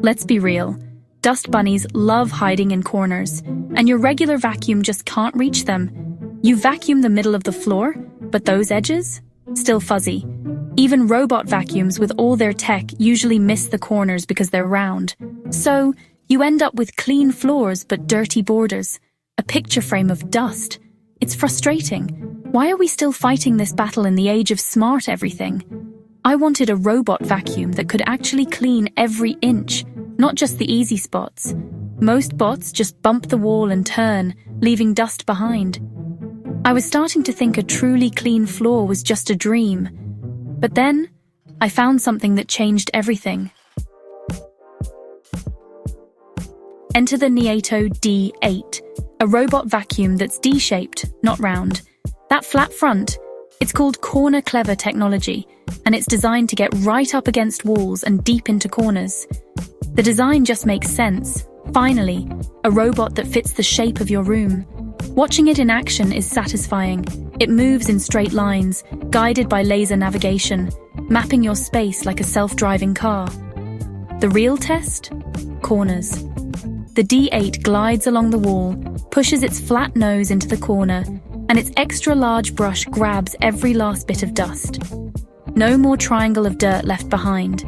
Let's be real. Dust bunnies love hiding in corners, and your regular vacuum just can't reach them. You vacuum the middle of the floor, but those edges? Still fuzzy. Even robot vacuums with all their tech usually miss the corners because they're round. So, you end up with clean floors but dirty borders. A picture frame of dust. It's frustrating. Why are we still fighting this battle in the age of smart everything? I wanted a robot vacuum that could actually clean every inch, not just the easy spots. Most bots just bump the wall and turn, leaving dust behind. I was starting to think a truly clean floor was just a dream. But then, I found something that changed everything. Enter the Neato D8, a robot vacuum that's D-shaped, not round. That flat front, it's called Corner Clever technology, and it's designed to get right up against walls and deep into corners. The design just makes sense. Finally, a robot that fits the shape of your room. Watching it in action is satisfying. It moves in straight lines, guided by laser navigation, mapping your space like a self-driving car. The real test? Corners. The D8 glides along the wall, pushes its flat nose into the corner, and its extra-large brush grabs every last bit of dust. No more triangle of dirt left behind.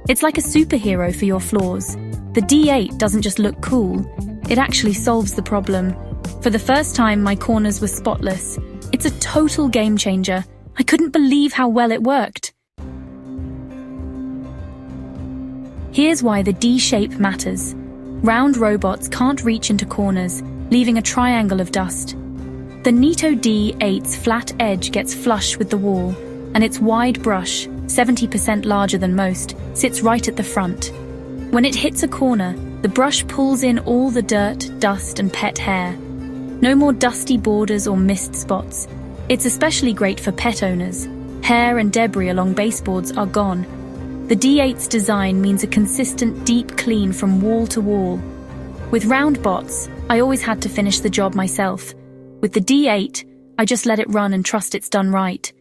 It's like a superhero for your floors. The D8 doesn't just look cool, it actually solves the problem. For the first time, my corners were spotless. It's a total game changer. I couldn't believe how well it worked. Here's why the D-shape matters. Round robots can't reach into corners, leaving a triangle of dust. The Neato D8's flat edge gets flush with the wall, and its wide brush, 70% larger than most, sits right at the front. When it hits a corner, the brush pulls in all the dirt, dust, and pet hair. No more dusty borders or missed spots. It's especially great for pet owners. Hair and debris along baseboards are gone. The D8's design means a consistent, deep clean from wall to wall. With round bots, I always had to finish the job myself. With the D8, I just let it run and trust it's done right.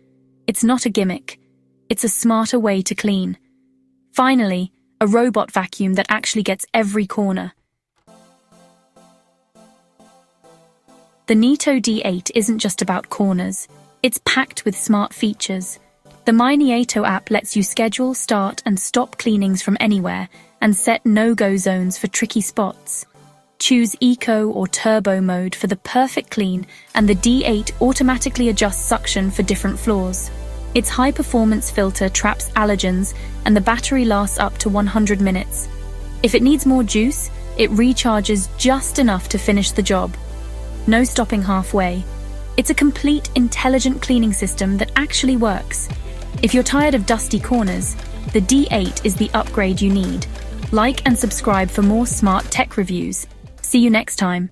It's not a gimmick. It's a smarter way to clean. Finally, a robot vacuum that actually gets every corner. The Neato D8 isn't just about corners. It's packed with smart features. The My Neato app lets you schedule, start, and stop cleanings from anywhere and set no-go zones for tricky spots. Choose Eco or Turbo mode for the perfect clean, and the D8 automatically adjusts suction for different floors. Its high-performance filter traps allergens, and the battery lasts up to 100 minutes. If it needs more juice, it recharges just enough to finish the job. No stopping halfway. It's a complete, intelligent cleaning system that actually works. If you're tired of dusty corners, the D8 is the upgrade you need. Like and subscribe for more smart tech reviews. See you next time.